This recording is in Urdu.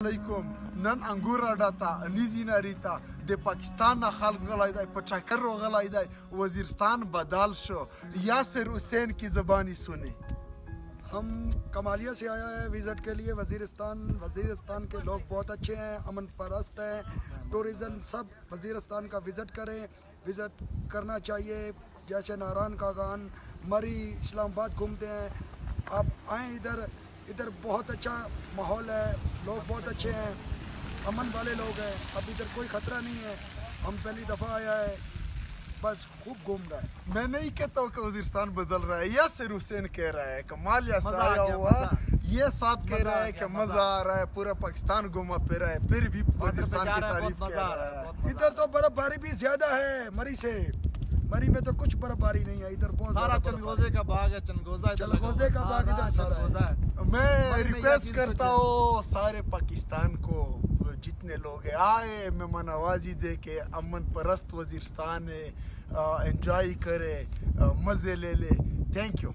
علیکم نن انګور اډاتا انیزی ناریتا د پاکستان نه خلق غلای دی په چکر غلای دی وزیرستان بدل شو یاسر حسین کی زبانی سنی ہم کمالیہ سے آیا ہے وزٹ کے لیے وزیرستان کے لوگ بہت اچھے ہیں امن پرست ہیں ٹورزم سب وزیرستان کا وزٹ کریں وزٹ کرنا چاہیے جیسے ناران کاغان مری اسلام آباد گھومتے ہیں آپ آئیں ادھر بہت اچھا ماحول ہے لوگ بہت اچھے ہیں امن والے لوگ ہیں اب ادھر کوئی خطرہ نہیں ہے ہم پہلی دفعہ آیا ہے بس خوب گھوم رہا ہے میں نہیں کہتا ہوں کہ وزیرستان بدل رہا ہے یاسر حسین کہہ رہا ہے کمالیہ سے آیا ہوا یہ ساتھ کہہ رہا ہے کہ مزہ آ رہا ہے پورا پاکستان گھوما پھرا ہے پھر بھی وزیرستان کی تعریف کر رہا ہے ادھر تو برف باری بھی زیادہ ہے مری سے مری میں تو کچھ برف باری نہیں ہے ادھر بہت سارا چنگوزے کا باغ ہے چنگوزے کا باغ ادھر سارا ہے میں ریکویسٹ کرتا ہوں سارے پاکستان کو جتنے لوگ ہیں آئے مہمان نوازی دے کے امن پرست وزیرستان ہے انجوائے کرے مزے لے لے تھینک یو